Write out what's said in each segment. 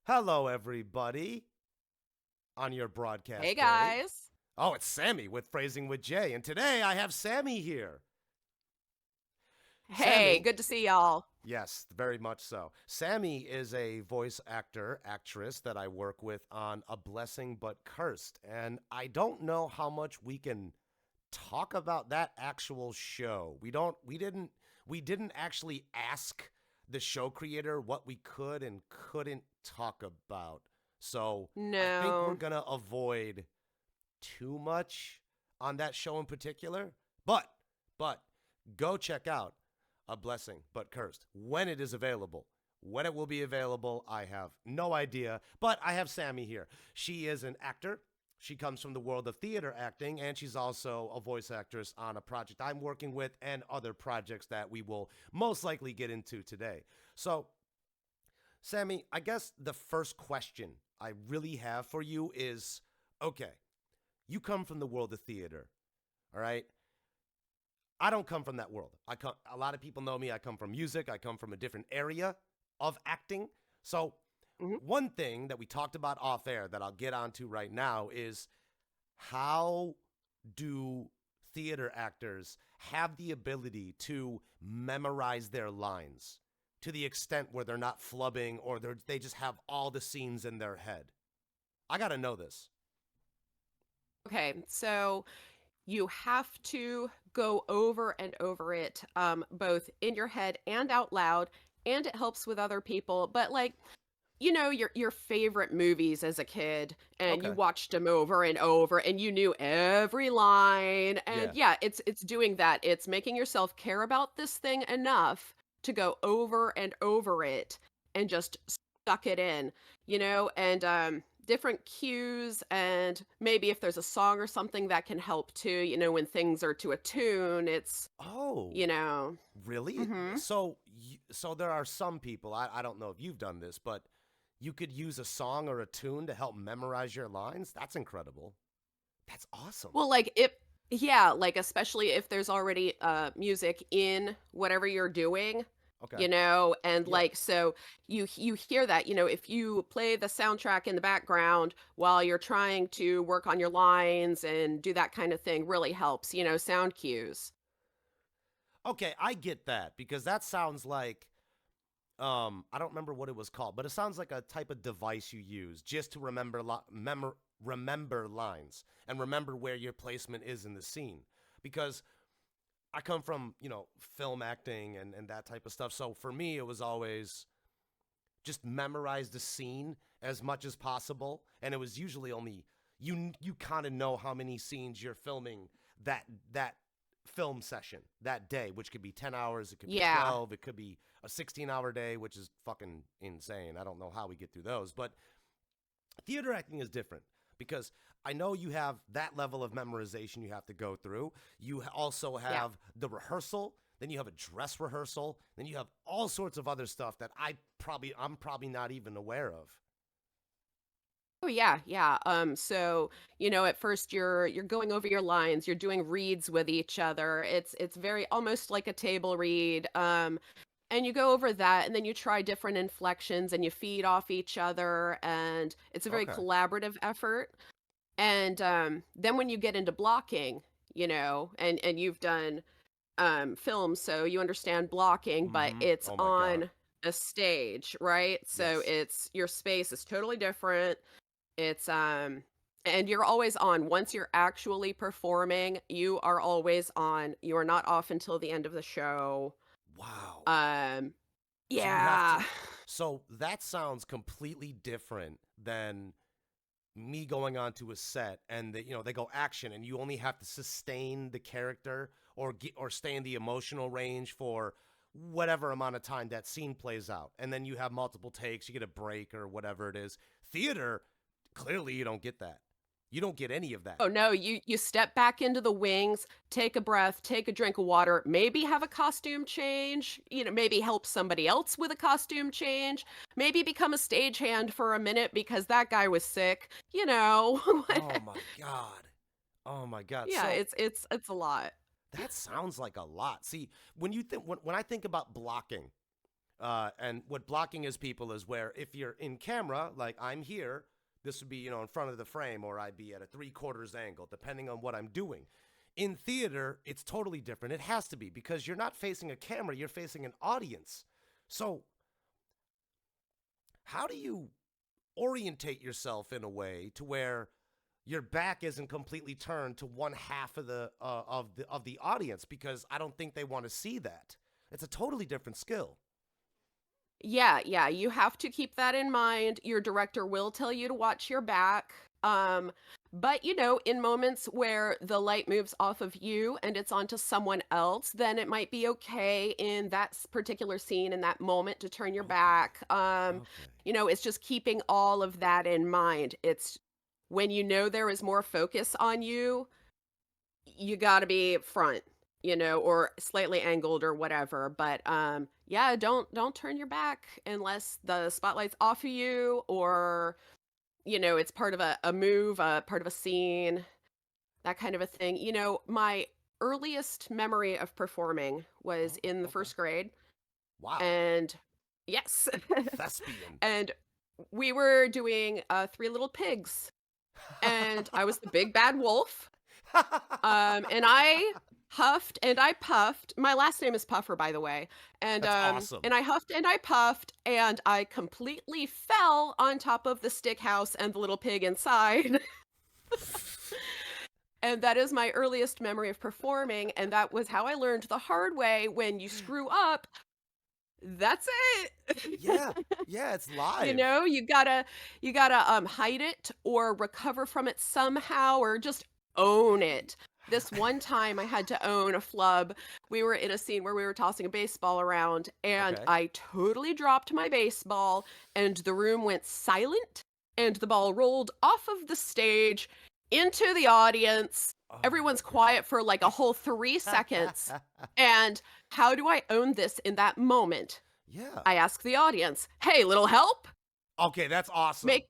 Hello, everybody, on your Hey broadcast day. guys. Oh, it's Sammy with Phrasing with Jay, and today I have Sammy here. Hey, Sammy, good to see y'all. yes, very much so. Sammy is a voice actor, actress that I work with on A Blessing But Cursed, and I don't know how much we can talk about that actual show. We didn't actually ask the show creator what we could and couldn't talk about. So I think we're No. gonna avoid too much on that show in particular. But go check out A Blessing But Cursed when it is available. When it will be available, I have no idea. But I have Sammy here. She is an actor. She comes from the world of theater acting, and she's also a voice actress on a project I'm working with and other projects that we will most likely get into today. So, Sammy, I guess the first question I really have for you is okay, you come from the world of theater, all right? I don't come from that world. A lot of people know me. I come from music. I come from a different area of acting. So, Mhm. one thing that we talked about off air that I'll get onto right now is how do theater actors have the ability to memorize their lines to the extent where they're not flubbing or they just have all the scenes in their head? I got to know this. Okay, so you have to go over and over it, both in your head and out loud, and it helps with other people. But like, your favorite movies as a kid, and you Okay. watched them over and over, and you knew every line. And Yeah. yeah, it's doing that. It's making yourself care about this thing enough to go over and over it and just suck it in, and different cues, and maybe if there's a song or something that can help too, when things are to a tune, it's, Oh, you know. really? Mhm. So there are some people, I don't know if you've done this, but you could use a song or a tune to help memorize your lines? That's incredible. That's awesome. Well, like if yeah, like especially if there's already music in whatever you're doing, Okay. and Yeah. like so you hear that, if you play the soundtrack in the background while you're trying to work on your lines and do that kind of thing really helps, sound cues. Okay, I get that because that sounds like I don't remember what it was called, but it sounds like a type of device you use just to remember lines and remember where your placement is in the scene. Because I come from, film acting and that type of stuff. So for me, it was always just memorize the scene as much as possible. And it was usually only you kind of know how many scenes you're filming that that film session that day, which could be 10 hours, it could be Yeah. 12, it could be a 16-hour day, which is fucking insane. I don't know how we get through those. But theater acting is different because I know you have that level of memorization you have to go through. You also Yeah. have the rehearsal, then you have a dress rehearsal, then you have all sorts of other stuff that I'm probably not even aware of. Oh yeah, yeah. So, at first you're going over your lines, you're doing reads with each other. It's very almost like a table read. And you go over that, and then you try different inflections and you feed off each other, and it's a very Okay. collaborative effort. And then when you get into blocking, and you've done film, so you understand blocking, but Mm-hmm. it's Oh my god. on a stage, right? So Yes. it's your space is totally different. It's and you're always on. Once you're actually performing, you are always on. You are not off until the end of the show. Wow. Um So you have to yeah. so that sounds completely different than me going onto a set and they go action and you only have to sustain the character or stay in the emotional range for whatever amount of time that scene plays out, and then you have multiple takes, you get a break or whatever it is. Theater, clearly you don't get that. You don't get any of that. Oh no, you step back into the wings, take a breath, take a drink of water, maybe have a costume change, maybe help somebody else with a costume change, maybe become a stagehand for a minute because that guy was sick, Oh my god. Oh my god. Yeah, So it's a lot. that sounds like a lot. See, when I think about blocking, And what blocking is, people, is where if you're in camera, like I'm here, this would be, in front of the frame, or I'd be at a 3/4 angle, depending on what I'm doing. In theater, it's totally different. It has to be, because you're not facing a camera, you're facing an audience. So, how do you orientate yourself in a way to where your back isn't completely turned to one half of the audience, because I don't think they want to see that. It's a totally different skill. Yeah, yeah, you have to keep that in mind. Your director will tell you to watch your back. Um, but in moments where the light moves off of you and it's onto someone else, then it might be okay in that particular scene in that moment to turn your Okay. back. Okay. It's just keeping all of that in mind. It's when there is more focus on you, you got to be front, or slightly angled or whatever. But yeah, don't turn your back unless the spotlight's off of you, or it's part of a move, part of a scene, that kind of a thing. My earliest memory of performing was Oh, in the okay. first grade, Wow. and yes, Thespian. and we were doing Three Little Pigs, and I was the big bad wolf. And I huffed and I puffed. My last name is Puffer, by the way. And That's awesome. and I huffed and I puffed, and I completely fell on top of the stick house and the little pig inside. And that is my earliest memory of performing, and that was how I learned the hard way: when you screw up, that's it. Yeah. Yeah, it's live. You gotta hide it or recover from it somehow, or just own it. This one time I had to own a flub. We were in a scene where we were tossing a baseball around, and Okay. I totally dropped my baseball, and the room went silent, and the ball rolled off of the stage into the audience. Oh Everyone's my quiet for like a whole 3 seconds. god. And how do I own this in that moment? Yeah. I ask the audience, "Hey, little help?" Okay, that's awesome. Make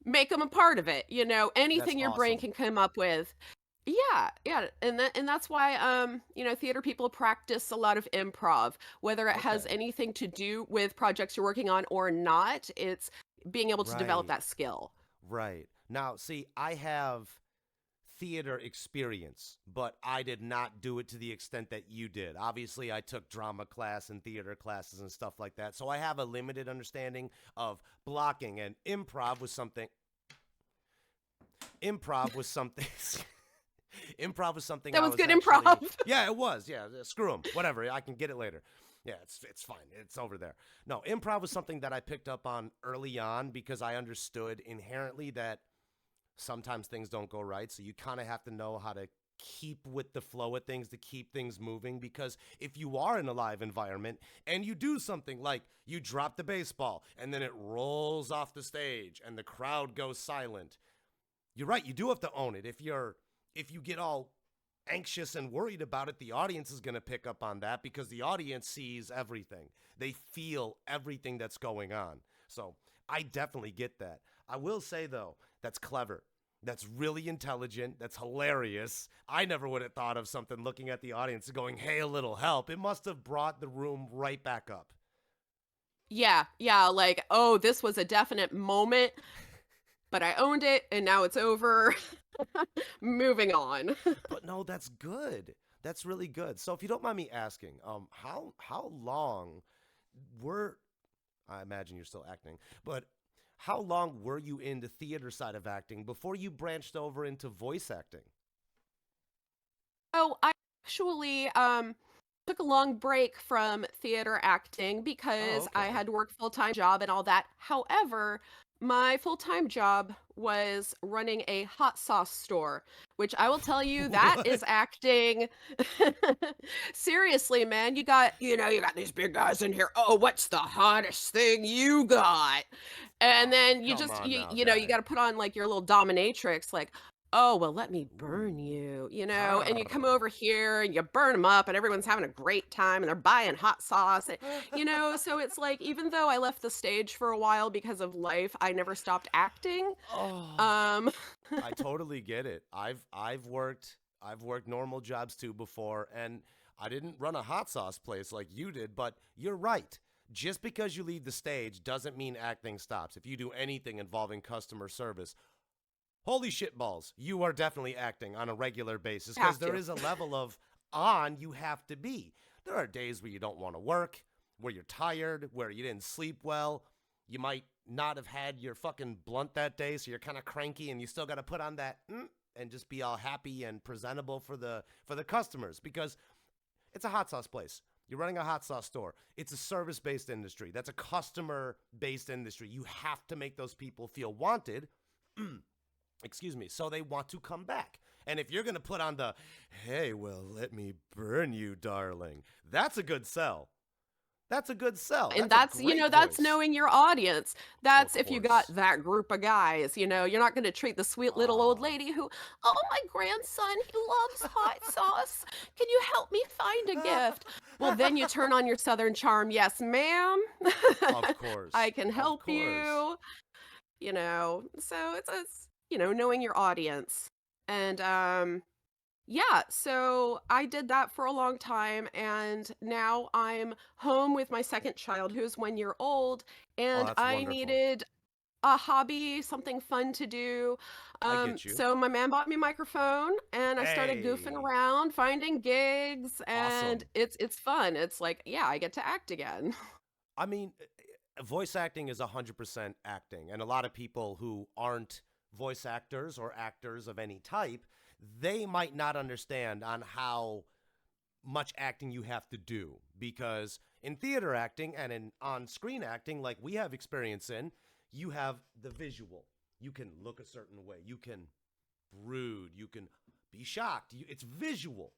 make them a part of it, That's anything your brain awesome. can come up with. Yeah, yeah, and that's why theater people practice a lot of improv, whether it has Okay. anything to do with projects you're working on or not. It's being able to develop Right. that skill. Right. Now, see, I have theater experience, but I did not do it to the extent that you did. Obviously, I took drama class and theater classes and stuff like that. So I have a limited understanding of blocking, and improv was something improv was something That I was was good actually. improv. Yeah, it was. Yeah, screw them. Whatever. I can get it later. Yeah, it's fine. It's over there. No, improv was something that I picked up on early on because I understood inherently that sometimes things don't go right. So you kind of have to know how to keep with the flow of things to keep things moving. Because if you are in a live environment and you do something like you drop the baseball and then it rolls off the stage and the crowd goes silent, you're right. You do have to own it. If you get all anxious and worried about it, the audience is going to pick up on that because the audience sees everything. They feel everything that's going on. So I definitely get that. I will say, though, that's clever. That's really intelligent. That's hilarious. I never would have thought of something looking at the audience and going, hey, a little help. It must have brought the room right back up. Yeah, yeah, like, "Oh, this was a definite moment, but I owned it and now it's over." Moving on. But no, that's good. That's really good. So if you don't mind me asking, how long were I imagine you're still acting, but how long were you in the theater side of acting before you branched over into voice acting? Oh, I actually took a long break from theater acting Oh, because I okay. had to work full-time job and all that. However, my full-time job was running a hot sauce store, which I will tell you, that What? is acting. Seriously, man, you got these big guys in here. "Oh, what's the hottest thing you got?" And Oh, then you come just on you now, you know, you guy. got to put on like your little dominatrix, like, "Oh, well, let me burn Ooh. you, and you come Har. over here and you burn them up, and everyone's having a great time and they're buying hot sauce. So it's like, even though I left the stage for a while because of life, I never stopped acting. Oh, Um, I totally get it. I've worked normal jobs too before, and I didn't run a hot sauce place like you did, but you're right. just because you leave the stage doesn't mean acting stops. If you do anything involving customer service, holy shit balls, you are definitely acting on a regular basis because Have there to. is a level of on you have to be. There are days where you don't want to work, where you're tired, where you didn't sleep well. You might not have had your fucking blunt that day, so you're kind of cranky and you still got to put on that and just be all happy and presentable for the customers because it's a hot sauce place. You're running a hot sauce store. It's a service-based industry. That's a customer-based industry. You have to make those people feel wanted. Excuse me. So they want to come back. And if you're going to put on the, hey, well, let me burn you, darling, that's a good sell. That's a good sell. And That's a that's, great that's voice. knowing your audience. Well, of That's if you got course. that group of guys, you're not going to treat the sweet little old Ah, lady who, oh, my grandson, he loves hot sauce. Can you help me find a gift? Well, then you turn on your Southern charm. Yes, ma'am. of I course. can Of help course. So it's knowing your audience. And yeah, so I did that for a long time, and now I'm home with my second child who's 1 year old, Oh, and that's I wonderful. needed a hobby, something fun to do. I get you. So my man bought me a microphone, and I started goofing Hey, around, finding gigs, and awesome. it's fun. It's like, yeah, I get to act again. I mean, voice acting is 100% acting. And a lot of people who aren't voice actors or actors of any type, they might not understand on how much acting you have to do because in theater acting and in on-screen acting like we have experience in, you have the visual. You can look a certain way. You can brood. You can be shocked. It's visual.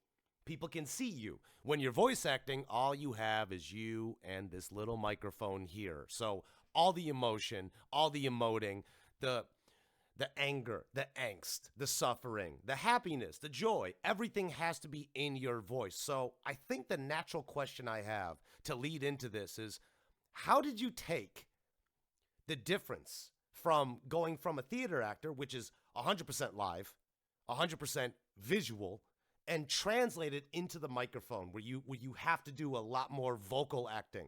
People can see you. When you're voice acting, all you have is you and this little microphone here. So all the emotion, all the emoting, the the anger, the angst, the suffering, the happiness, the joy, everything has to be in your voice. So I think the natural question I have to lead into this is how did you take the difference from going from a theater actor, which is 100% live, 100% visual, and translate it into the microphone where you have to do a lot more vocal acting?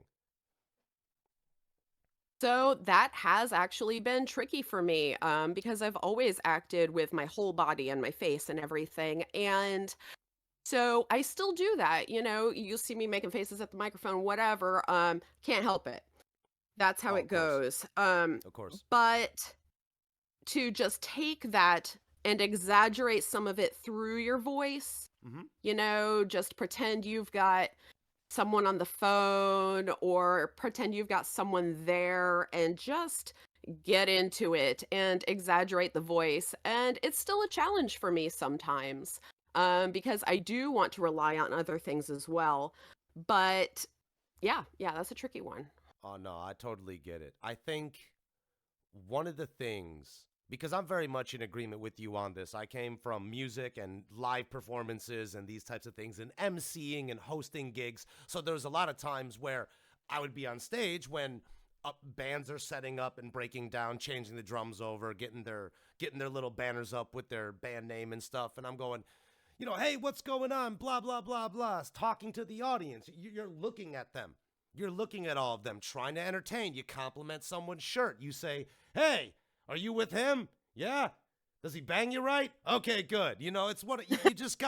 So that has actually been tricky for me because I've always acted with my whole body and my face and everything. And so I still do that. You'll see me making faces at the microphone, whatever. Can't help it. That's how Oh, it of course. goes. Of course. But to just take that and exaggerate some of it through your voice, Mhm. just pretend you've got someone on the phone or pretend you've got someone there and just get into it and exaggerate the voice. And it's still a challenge for me sometimes because I do want to rely on other things as well. But yeah, that's a tricky one. Oh no, I totally get it. I think one of the things, because I'm very much in agreement with you on this, I came from music and live performances and these types of things and emceeing and hosting gigs. So there's a lot of times where I would be on stage when bands are setting up and breaking down, changing the drums over, getting their little banners up with their band name and stuff, and I'm going, hey, what's going on? Blah blah blah blah. Talking to the audience. You're looking at them. You're looking at all of them, trying to entertain. You compliment someone's shirt. You say, hey, are you with him? Yeah. Does he bang you right? Okay, good. It's what you just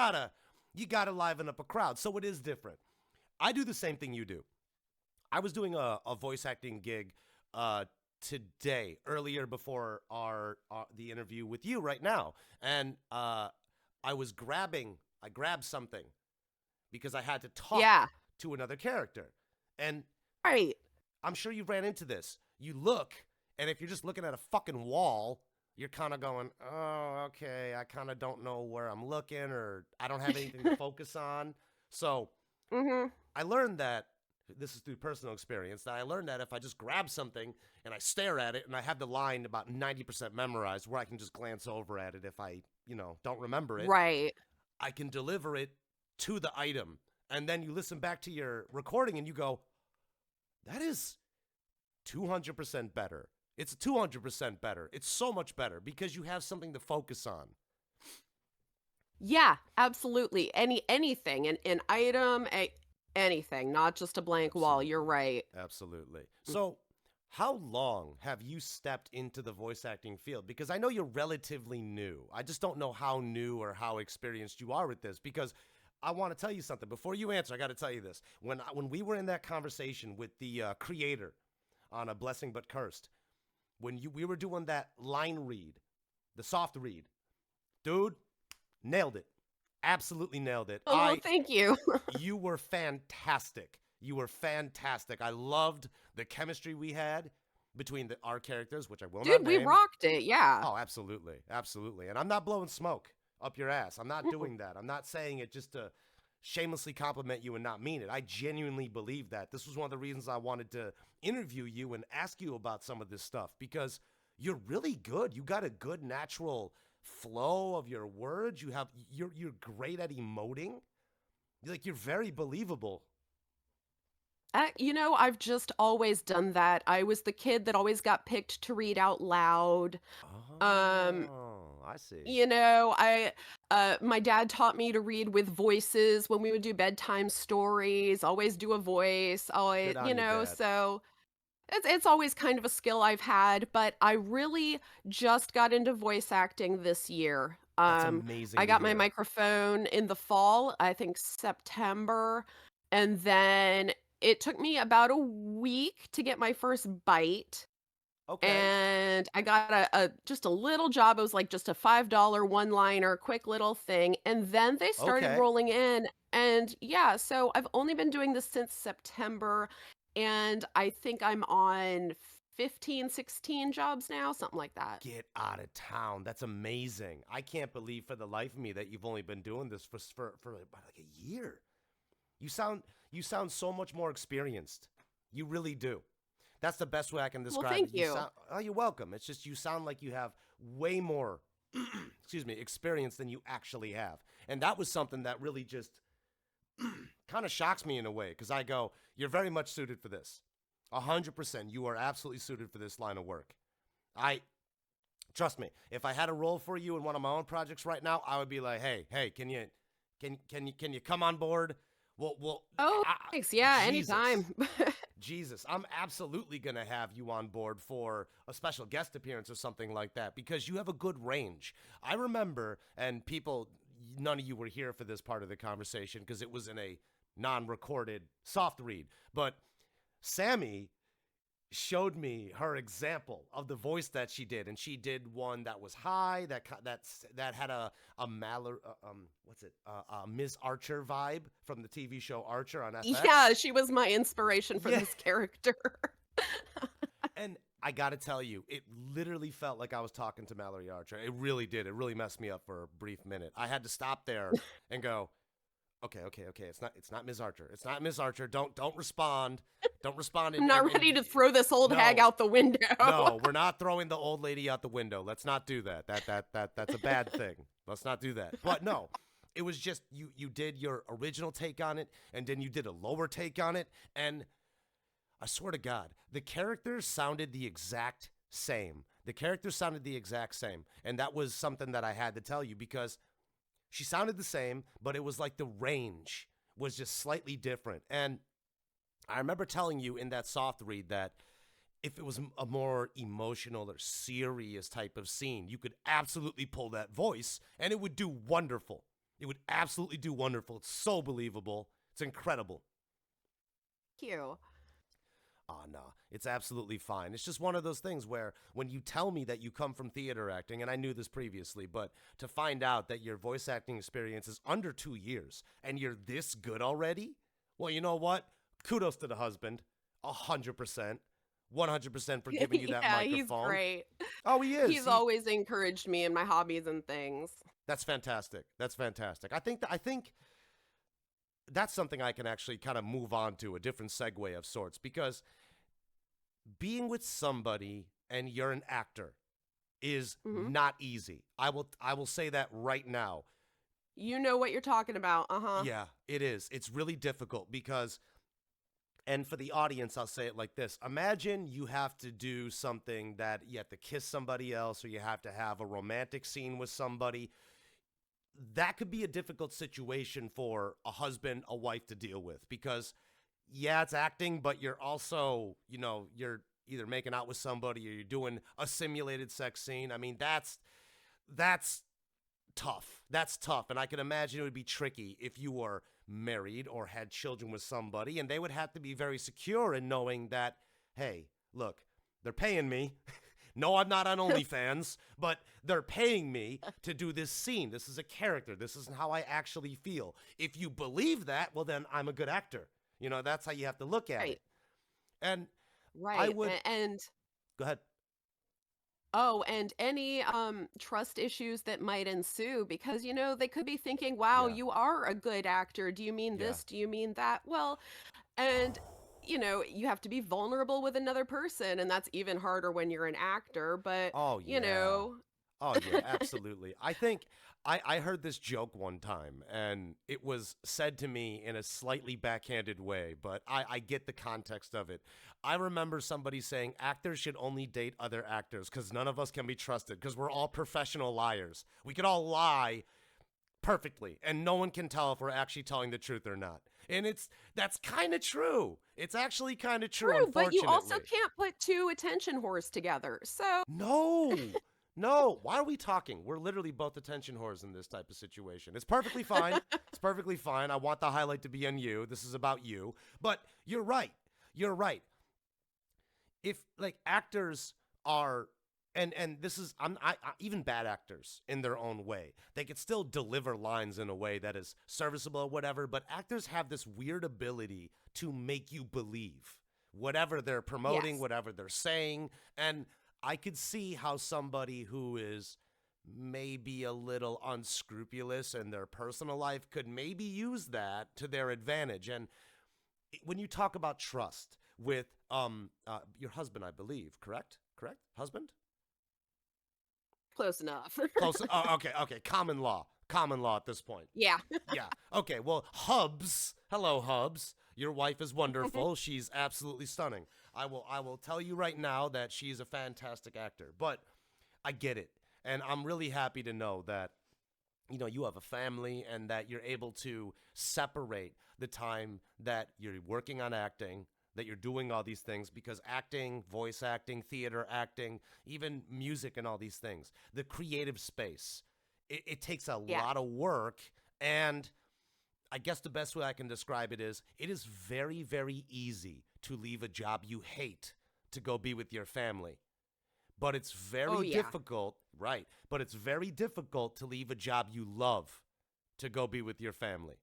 you gotta liven up a crowd. So it is different. I do the same thing you do. I was doing a voice acting gig uh, today, earlier before the interview with you right now, and I grabbed something because I had to talk Yeah, to another character, and right. I'm sure you ran into this. You look, and if you're just looking at a fucking wall, you're kind of going, oh, okay, I kind of don't know where I'm looking, or I don't have anything to focus on. So hmm I learned that this is through personal experience that I learned that if I just grab something and I stare at it and I have the line about 90% memorized where I can just glance over at it if I, don't remember it, Right. I can deliver it to the item. And then you listen back to your recording and you go, that is 200% better. It's 200% better. It's so much better because you have something to focus on. Yeah, absolutely. Anything, an item, Anything, not just a blank wall. You're Absolutely. right. Absolutely. So, how long have you stepped into the voice acting field? Because I know you're relatively new. I just don't know how new or how experienced you are with this. Because I want to tell you something. Before you answer, I got to tell you this. When we were in that conversation with the creator on A Blessing But Cursed, we were doing that line read, the soft read, dude, nailed it. Absolutely nailed it. Oh, thank you. You were fantastic. You were fantastic. I loved the chemistry we had between our characters, which I will not Dude, we name. rocked it. Yeah. Oh, absolutely. Absolutely. And I'm not blowing smoke up your ass. I'm not doing that. I'm not saying it just to shamelessly compliment you and not mean it. I genuinely believe that. This was one of the reasons I wanted to interview you and ask you about some of this stuff because you're really good. You got a good natural flow of your words. You're great at emoting. Like you're very believable. I've just always done that. I was the kid that always got picked to read out loud. Um, Oh, I see. my dad taught me to read with voices when we would do bedtime stories, always do a voice, always, Good on you, Dad. so it's always kind of a skill I've had, but I really just got into voice acting this year. That's I amazing to got my hear. microphone in the fall, I think September, and then it took me about a week to get my first bite. Okay. And I got a just a little job. It was like just a $5 one-liner, quick little thing. And then they started Okay. rolling in. And yeah, so I've only been doing this since September. And I think I'm on 15, 16 jobs now, something like that. Get out of town. That's amazing. I can't believe for the life of me that you've only been doing this for about like a year. You sound so much more experienced. You really do. That's the best way I can Well, describe it. thank you. You're welcome. It's just you sound like you have way more excuse me, experience than you actually have. And that was something that really just kind of shocks me in a way because I go, you're very much suited for this. 100%. You are absolutely suited for this line of work. I trust me. If I had a role for you in one of my own projects right now, I would be like, hey, can you come on board? Well, Oh, thanks. Yeah, Jesus. anytime. Jesus, I'm absolutely going to have you on board for a special guest appearance or something like that because you have a good range. I remember, and people, none of you were here for this part of the conversation because it was in a non recorded soft read, but Sammy showed me her example of the voice that she did, and she did one that was high, that had a what's it, Ms. Archer vibe from the TV show Archer on Yeah, FX. she was my inspiration for Yeah, this character. and I gotta tell you, it literally felt like I was talking to Mallory Archer. It really did. It really messed me up for a brief minute. I had to stop there and go, okay. It's not Ms. Archer. It's not Ms. Archer. Don't respond. Don't respond. I'm not And ready to throw this old hag no, out the window. no, we're not throwing the old lady out the window. Let's not do that. That's a bad thing. Let's not do that. But no, it was just you did your original take on it, and then you did a lower take on it, and I swear to God, the characters sounded the exact same. The characters sounded the exact same, and that was something that I had to tell you because she sounded the same, but it was like the range was just slightly different. And I remember telling you in that soft read that if it was a more emotional or serious type of scene, you could absolutely pull that voice and it would do wonderful. It would absolutely do wonderful. It's so believable. It's incredible. Thank you. Oh, no, it's absolutely fine. It's just one of those things where when you tell me that you come from theater acting, and I knew this previously, but to find out that your voice acting experience is under 2 years and you're this good already, well, you know what? Kudos to the husband. 100%. 100% for giving you that Yeah, he's microphone. great. Oh, he is. He's always encouraged me in my hobbies and things. That's fantastic. That's fantastic. I think that's something I can actually kind of move on to a different segue of sorts because being with somebody and you're an actor is Mhm. not easy. I will say that right now. You know what you're talking about, uh-huh. Yeah, it is. It's really difficult because and for the audience, I'll say it like this. Imagine you have to do something that you have to kiss somebody else or you have to have a romantic scene with somebody. that could be a difficult situation for a husband, a wife to deal with because, yeah, it's acting, but you're also, you're either making out with somebody or you're doing a simulated sex scene. I mean, that's tough. That's tough. And I can imagine it would be tricky if you were married or had children with somebody, and they would have to be very secure in knowing that, hey, look, they're paying me. No, I'm not on OnlyFans, but they're paying me to do this scene. This is a character. This isn't how I actually feel. If you believe that, well, then I'm a good actor. That's how you have to look at Right. it. And I Right. would And go ahead. oh, and any trust issues that might ensue because they could be thinking, "Wow, Yeah. you are a good actor. Do you mean Yeah. this? Do you mean that?" Well, and you have to be vulnerable with another person, and that's even harder when you're an actor, but Oh, you yeah. know, Oh, yeah, absolutely. I think I heard this joke one time, and it was said to me in a slightly backhanded way, but I get the context of it. I remember somebody saying actors should only date other actors because none of us can be trusted because we're all professional liars. We could all lie perfectly, and no one can tell if we're actually telling the truth or not. And that's kind of true. It's actually kind of true, true, but you also unfortunately. can't put two attention whores together. So, No, no. Why are we talking? We're literally both attention whores in this type of situation. It's perfectly fine. It's perfectly fine. I want the highlight to be on you. This is about you. But you're right. You're right. If like actors are, and this is even bad actors in their own way, they could still deliver lines in a way that is serviceable or whatever. But actors have this weird ability to make you believe whatever they're promoting, yes. whatever they're saying, and I could see how somebody who is maybe a little unscrupulous in their personal life could maybe use that to their advantage. And when you talk about trust with your husband, I believe, correct, husband, Close enough. close. Oh, okay, common law at this point. Yeah. Yeah. Okay. Well, Hubs. Hello, Hubs. Your wife is wonderful. She's absolutely stunning. I will tell you right now that she's a fantastic actor. But I get it. And I'm really happy to know that you have a family and that you're able to separate the time that you're working on acting, that you're doing all these things, because acting, voice acting, theater acting, even music and all these things, the creative space, it takes a Yeah. lot of work. And I guess the best way I can describe it is very, very easy to leave a job you hate to go be with your family. But it's Oh, very yeah. difficult, right? But it's very difficult to leave a job you love to go be with your family.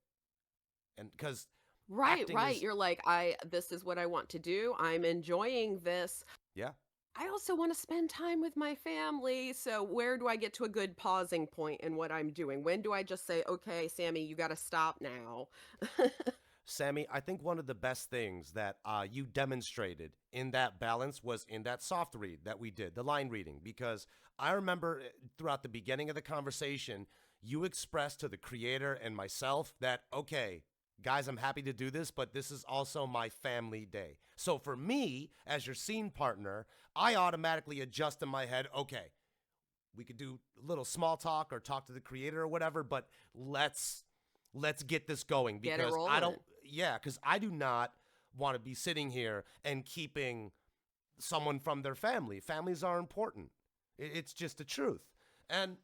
And because Right, acting right. is, You're like, this is what I want to do. I'm enjoying this. yeah, I also want to spend time with my family. So, where do I get to a good pausing point in what I'm doing? When do I just say, okay, Sammy, you got to stop now? Sammy, I think one of the best things that you demonstrated in that balance was in that soft read that we did, the line reading, because I remember throughout the beginning of the conversation, you expressed to the creator and myself that, okay, guys, I'm happy to do this, but this is also my family day. So for me, as your scene partner, I automatically adjust in my head, okay, we could do a little small talk or talk to the creator or whatever, but let's get this going Get it because I rolling. don't yeah, because I do not want to be sitting here and keeping someone from their family. Families are important. It's just the truth. And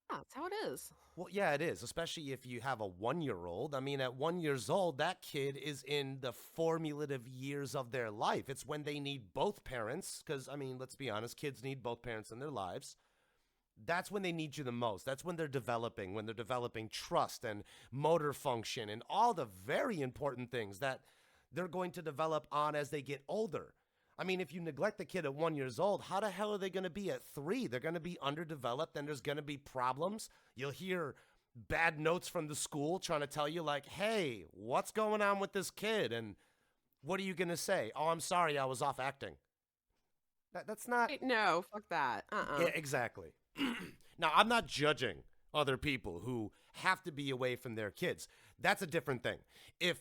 Yeah, that's how it is. well, yeah, it is, especially if you have a 1 year old. I mean, at 1 years old, that kid is in the formulative years of their life. It's when they need both parents, because, I mean, let's be honest, kids need both parents in their lives. That's when they need you the most. That's when they're developing trust and motor function and all the very important things that they're going to develop on as they get older. I mean, if you neglect the kid at 1 years old, how the hell are they going to be at 3? They're going to be underdeveloped and there's going to be problems. You'll hear bad notes from the school trying to tell you, like, hey, what's going on with this kid? And what are you going to say? Oh, I'm sorry, I was off acting. That's not. Right, no, fuck that. Yeah, exactly. Now, I'm not judging other people who have to be away from their kids. That's a different thing. If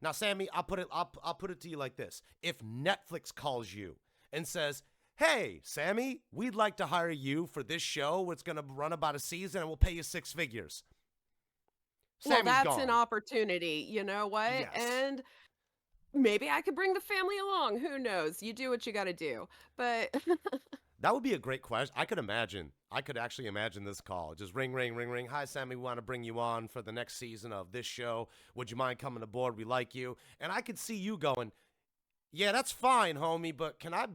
now, Sammy, I'll put it to you like this: if Netflix calls you and says, "Hey, Sammy, we'd like to hire you for this show. It's going to run about a season, and we'll pay you 6 figures." Well, Sammy's that's an gone. opportunity, you know what? Yes. And maybe I could bring the family along, who knows? You do what you gotta do. But That would be a great question. I could imagine. I could actually imagine this call. Just ring, ring, ring, ring. Hi, Sammy. We want to bring you on for the next season of this show. Would you mind coming aboard? We like you. And I could see you going, yeah, that's fine, homie. But can I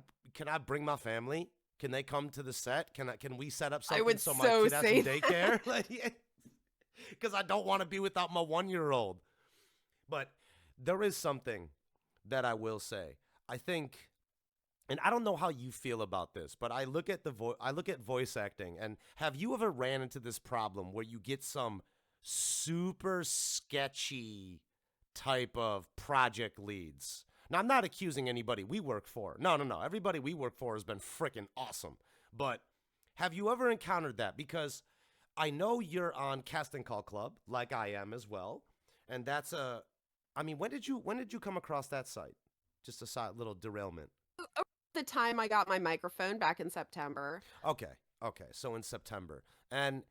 bring my family? Can they come to the set? Can we set up I something would so my so kid has some say that. daycare? Because I don't want to be without my 1 year old. But there is something that I will say. I think, and I don't know how you feel about this, but I look at voice acting, and have you ever ran into this problem where you get some super sketchy type of project leads? Now, I'm not accusing anybody we work for. No, no, no. Everybody we work for has been freaking awesome. But have you ever encountered that? Because I know you're on Casting Call Club, like I am as well, and that's a. I mean, when did you come across that site? Just a side little derailment. The time I got my microphone back in September. Okay, okay. So in September, and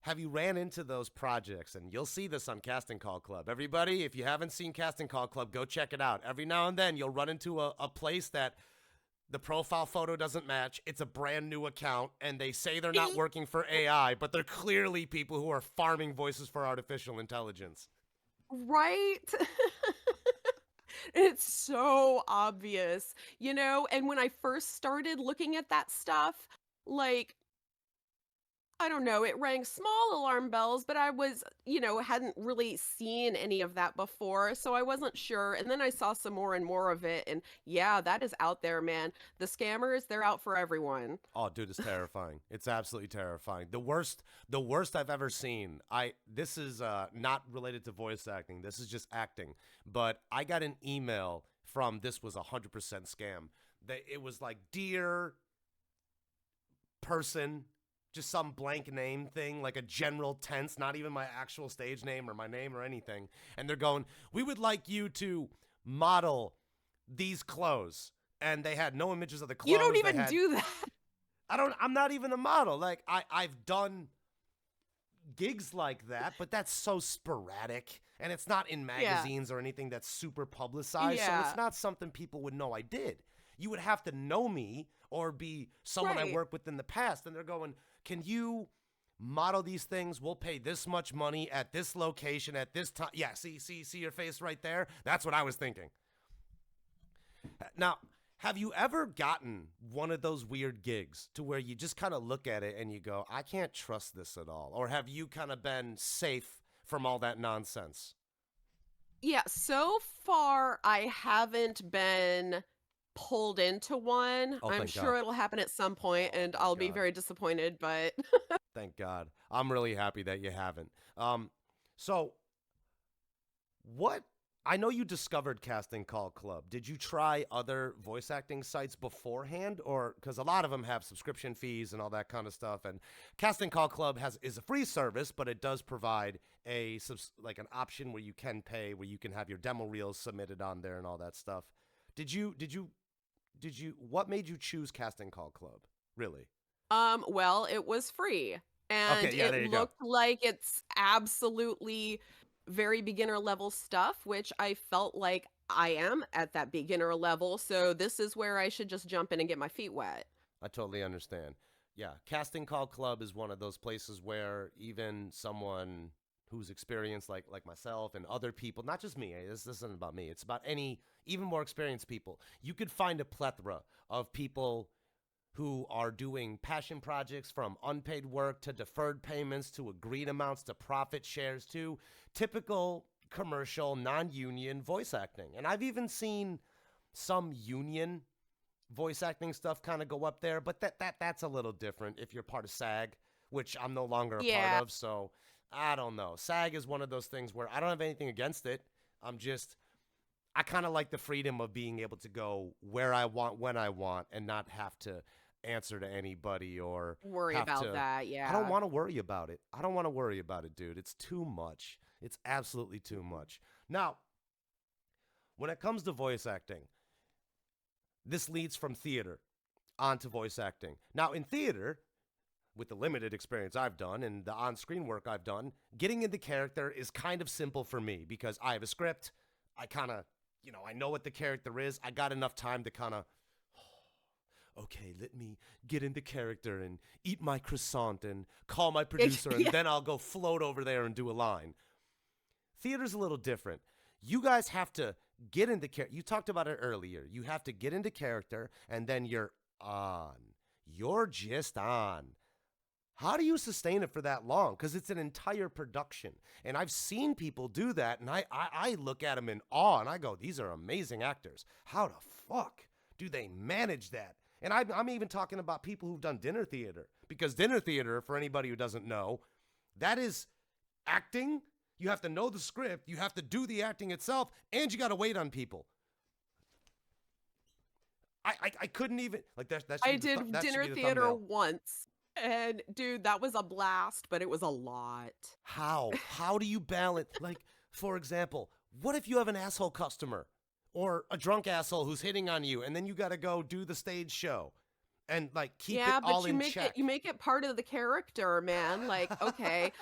have you ran into those projects? And you'll see this on Casting Call Club. Everybody, if you haven't seen Casting Call Club, go check it out. Every now and then, you'll run into a place that the profile photo doesn't match. It's a brand new account, and they say they're not working for AI, but they're clearly people who are farming voices for artificial intelligence. Right? It's so obvious, and when I first started looking at that stuff, like, I don't know, it rang small alarm bells, but I was, hadn't really seen any of that before, so I wasn't sure. And then I saw some more and more of it, and yeah, that is out there, man. The scammers, they're out for everyone. Oh, dude, it's terrifying. It's absolutely terrifying. The worst I've ever seen. This is not related to voice acting. This is just acting. But I got an email from this was 100% scam. It was like, dear person, just some blank name thing, like a general tense, not even my actual stage name or my name or anything. And they're going, we would like you to model these clothes. And they had no images of the You don't clothes. They even had do that. I'm not even a model. Like I've done gigs like that, but that's so sporadic and it's not in Yeah. magazines or anything that's super publicized. So Yeah. it's not something people would know I did. You would have to know me or be someone I Right. worked with in the past. And they're going, can you model these things? We'll pay this much money at this location at this time. Yeah, see your face right there? That's what I was thinking. Now, have you ever gotten one of those weird gigs to where you just kind of look at it and you go, I can't trust this at all? Or have you kind of been safe from all that nonsense? Yeah, so far I haven't been pulled into one. Oh, I'm thank God. sure it'll happen at some point Oh, and thank I'll be God. very disappointed, but Thank God. I'm really happy that you haven't. So what? I know you discovered Casting Call Club. Did you try other voice acting sites beforehand, or because a lot of them have subscription fees and all that kind of stuff? And Casting Call Club is a free service, but it does provide like an option where you can pay, where you can have your demo reels submitted on there and all that stuff. Did you? What made you choose Casting Call Club? Really? well, it was free and Okay, yeah, it there you go. looked like it's absolutely very beginner level stuff, which I felt like I am at that beginner level. So this is where I should just jump in and get my feet wet. I totally understand. Yeah, Casting Call Club is one of those places where even someone who's experienced, like myself and other people, not just me. This isn't about me. It's about any even more experienced people. You could find a plethora of people who are doing passion projects, from unpaid work to deferred payments to agreed amounts to profit shares to typical commercial non-union voice acting. And I've even seen some union voice acting stuff kind of go up there, but that's a little different if you're part of SAG, which I'm no longer a part Yeah. of. So I don't know. SAG is one of those things where I don't have anything against it. I'm just I kind of like the freedom of being able to go where I want when I want and not have to answer to anybody or Worry have about to. that. I don't Yeah. want to worry about it. I don't want to worry about it, dude. It's too much. It's absolutely too much. Now, when it comes to voice acting, this leads from theater onto voice acting. Now, in theater, with the limited experience I've done and the on-screen work I've done, getting into character is kind of simple for me because I have a script. I kind of, I know what the character is. I got enough time to kind of, okay, let me get into character and eat my croissant and call my producer, and Yeah. then I'll go float over there and do a line. Theater's a little different. You guys have to get into character. You talked about it earlier. You have to get into character, and then you're on. You're just on. How do you sustain it for that long? Because it's an entire production. And I've seen people do that, and I look at them in awe, and I go, these are amazing actors. How the fuck do they manage that? And I'm even talking about people who've done dinner theater. Because dinner theater, for anybody who doesn't know, that is acting. You have to know the script. You have to do the acting itself, and you got to wait on people. I couldn't even, like, that should I be the, did that should dinner be the theater thumbnail. once. And dude, that was a blast, but it was a lot. How do you balance? Like, for example, what if you have an asshole customer or a drunk asshole who's hitting on you, and then you got to go do the stage show and like keep it Yeah, all but in check? you make it part of the character, man. Like, okay,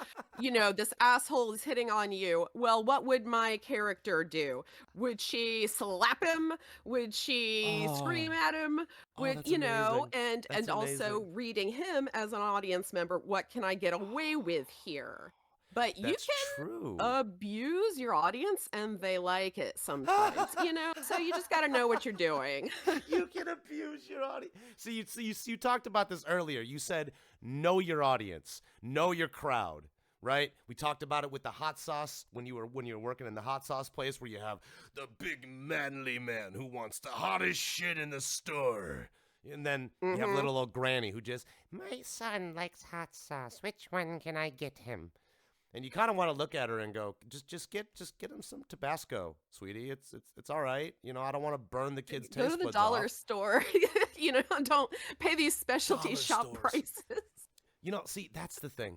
this asshole is hitting on you. Well, what would my character do? Would she slap him? Would she scream Oh, at him? oh, Would, that's amazing. That's and also amazing. reading him as an audience member, what can I get away with here? But you That's true. abuse your audience and they like it sometimes, so you just got to know what you're doing. You can abuse your audience. So you talked about this earlier. You said know your audience, know your crowd, right? We talked about it with the hot sauce when you were working in the hot sauce place where you have the big manly man who wants the hottest shit in the store. And then you have Mhm. little old granny who just, my son likes hot sauce. Which one can I get him? And you kind of want to look at her and go, just get him some Tabasco, sweetie. It's all right. I don't want to burn the kid's Go to taste the buds dollar off. store. Don't pay these specialty Dollar shop stores. prices. See, that's the thing.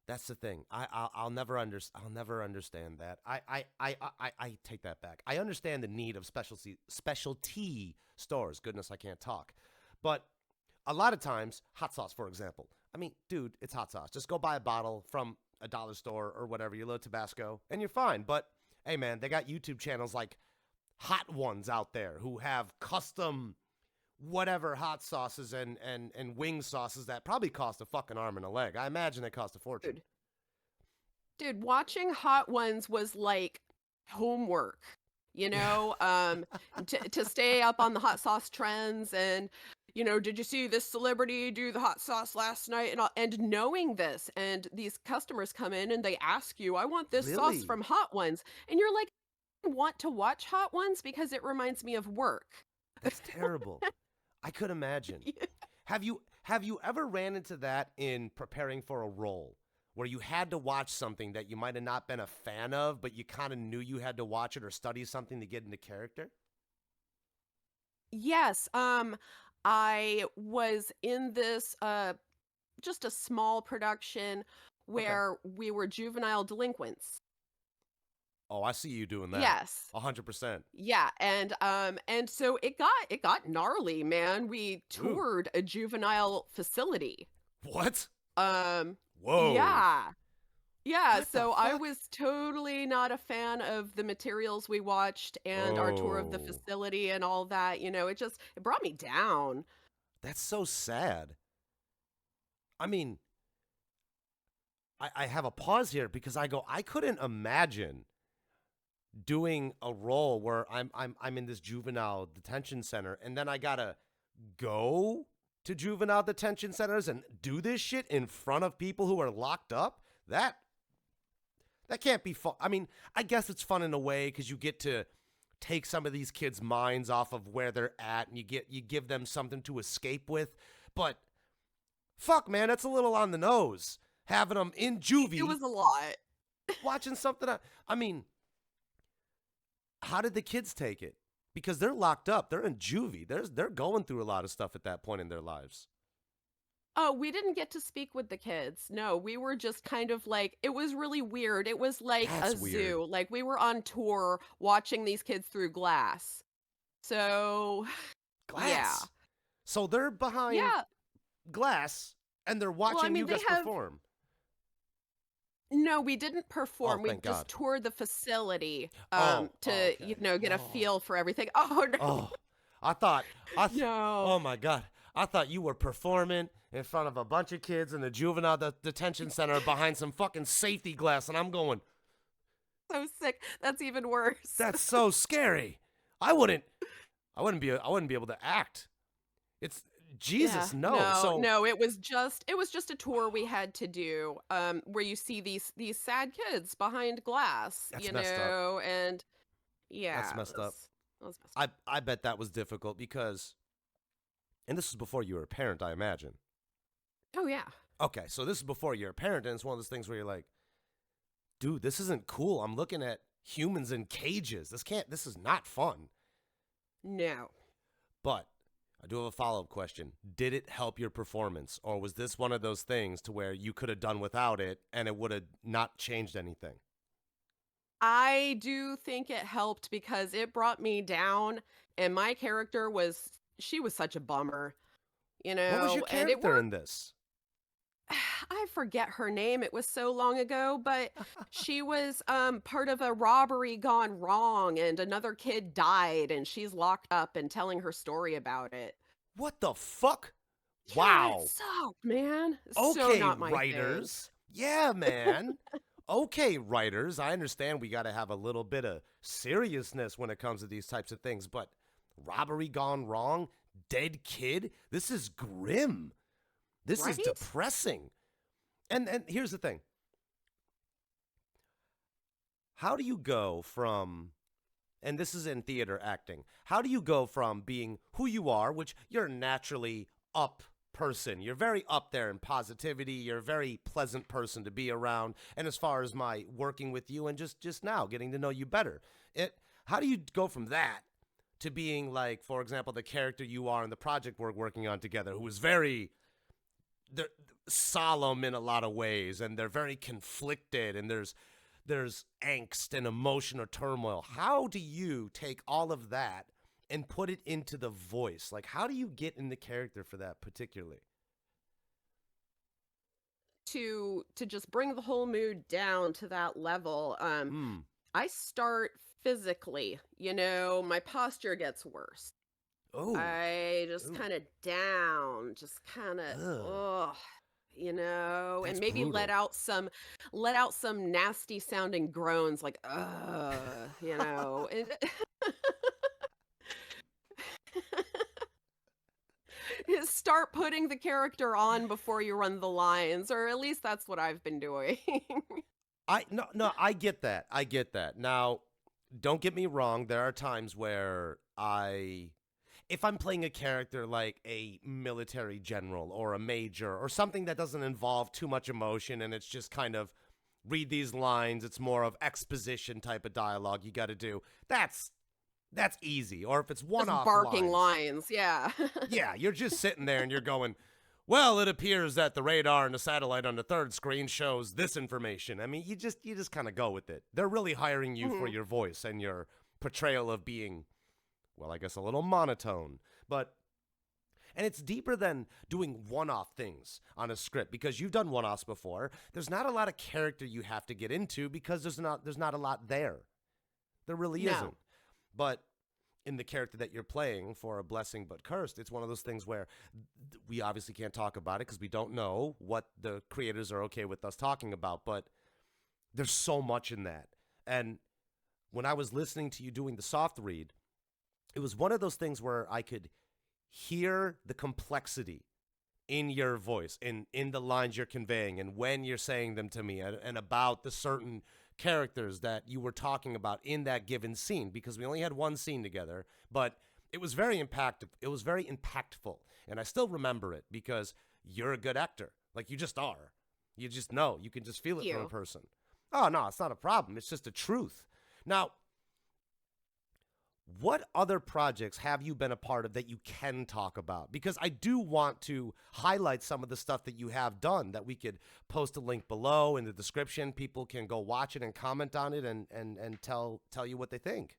That's the thing. I'll never understand that. I take that back. I understand the need of specialty stores. Goodness, I can't talk. But a lot of times, hot sauce, for example. I mean, dude, it's hot sauce. Just go buy a bottle from a dollar store or whatever, your little Tabasco, and you're fine. But hey, man, they got YouTube channels like Hot Ones out there who have custom whatever hot sauces and wing sauces that probably cost a fucking arm and a leg. I imagine they cost a fortune. Dude, watching Hot Ones was like homework, to stay up on the hot sauce trends and did you see this celebrity do the hot sauce last night and knowing this and these customers come in and they ask you, I want this sauce Really? from Hot Ones, and you're like, I want to watch Hot Ones because it reminds me of work. That's terrible. I could imagine. Have you ever ran into that in preparing for a role where you had to watch something that you might have not been a fan of, but you kind of knew you had to watch it or study something to get into character? Yes, I was in this just a small production Okay. where we were juvenile delinquents. Oh, I see you doing that. Yes. 100%. Yeah, and so it got gnarly, man. We Ooh. toured a juvenile facility. What? Um Whoa. yeah. Yeah, What the so I fuck? was totally not a fan of the materials we watched and our tour of the Oh. facility and all that, it brought me down. That's so sad. I mean, I have a pause here because I couldn't imagine doing a role where I'm in this juvenile detention center and then I gotta go to juvenile detention centers and do this shit in front of people who are locked up. That can't be fun. I mean, I guess it's fun in a way because you get to take some of these kids' minds off of where they're at and you give them something to escape with. But fuck, man, that's a little on the nose. Having them in It juvie was a lot. watching something. I mean, how did the kids take it? Because they're locked up. They're in juvie. They're going through a lot of stuff at that point in their lives. Oh, we didn't get to speak with the kids. No, we were just kind of like, it was really weird. It was like That's a weird. zoo. Like we were on tour watching these kids through glass. So, yeah. Glass. So they're behind Yeah. glass And they're Well, I watching mean, you they guys have perform. no, we didn't Oh, perform. We thank just God. toured the facility, Oh, to, okay. get a Oh, feel for everything. Oh, no. oh. I thought, I, th- No. oh my God. I thought you were performing in front of a bunch of kids in the juvenile detention center behind some fucking safety glass. And I'm going, So sick. That's even worse. that's so scary. I wouldn't, I wouldn't be able to act. It's Yeah. Jesus, no. No, So no, it was just a tour we had to do, where you see these sad kids behind glass, that's messed up. and That's yeah, messed up. it was messed up. I bet that was difficult because, and this is before you were a parent, I imagine. Oh, yeah. Okay, so this is before you're a parent, and it's one of those things where you're like, dude, this isn't cool. I'm looking at humans in cages. This is not fun. No. But I do have a follow-up question. Did it help your performance, or was this one of those things to where you could have done without it and it would have not changed anything? I do think it helped because it brought me down, and my character she was such a bummer, What was your and it character worked. in this? I forget her name. It was so long ago, but she was part of a robbery gone wrong, and another kid died, and she's locked up and telling her story about it. What the fuck? Yeah, it Wow. sucked, man. So Okay, not my thing. writers. Yeah, man. Okay, writers. I understand we got to have a little bit of seriousness when it comes to these types of things, but robbery gone wrong, dead kid, this is grim. This is Right? depressing. And here's the thing. How do you go from, and this is in theater acting, how do you go from being who you are, which you're naturally up person, you're very up there in positivity, you're a very pleasant person to be around, and as far as my working with you and just now getting to know you better, how do you go from that to being like, for example, the character you are in the project we're working on together, who is very, they're solemn in a lot of ways, and they're very conflicted, and there's angst and emotion or turmoil. How do you take all of that and put it into the voice? Like, how do you get in the character for that particularly? To just bring the whole mood down to that level, Hmm. I start physically, my posture gets worse. Oh. I just Ooh. kind of down, just kind of, Ugh. and That's maybe let brutal. out some nasty sounding groans like, and start putting the character on before you run the lines, or at least that's what I've been doing. No, I get that. I get that. Now, don't get me wrong, there are times where if I'm playing a character like a military general or a major or something that doesn't involve too much emotion and it's just kind of read these lines, it's more of exposition type of dialogue you got to do. That's easy. Or if it's Just one-off barking lines. lines, yeah. Yeah, you're just sitting there and you're going, well, it appears that the radar and the satellite on the third screen shows this information. I mean, you just kind of go with it. They're really hiring you for Mhm. your voice and your portrayal of being, well, I guess a little monotone. But and it's deeper than doing one-off things on a script because you've done one-offs before. There's not a lot of character you have to get into because there's not a lot there. There really No. isn't. But in the character that you're playing for A Blessing But Cursed, it's one of those things where we obviously can't talk about it because we don't know what the creators are okay with us talking about, but there's so much in that. And when I was listening to you doing the soft read, it was one of those things where I could hear the complexity in your voice, in the lines you're conveying, and when you're saying them to me, and about the certain characters that you were talking about in that given scene, because we only had one scene together, but it was very impactful. It was very impactful, and I still remember it because you're a good actor. Like, you just are. You just know. You can just feel Thank it from a you. person. Oh no, it's not a problem. It's just a truth. Now, what other projects have you been a part of that you can talk about? Because I do want to highlight some of the stuff that you have done that we could post a link below in the description. People can go watch it and comment on it and tell you what they think.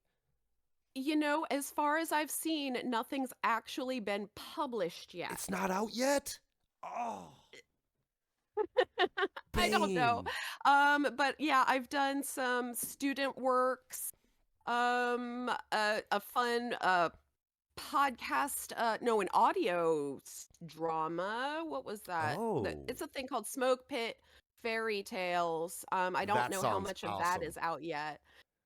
As far as I've seen, nothing's actually been published yet. It's not out yet. Oh. I don't know. Bane. But yeah, I've done some student works, a fun podcast, no, an drama. What was that? Oh, It's a thing called Smoke Pit Fairy Tales. I don't that know how sounds much of that awesome. is out yet.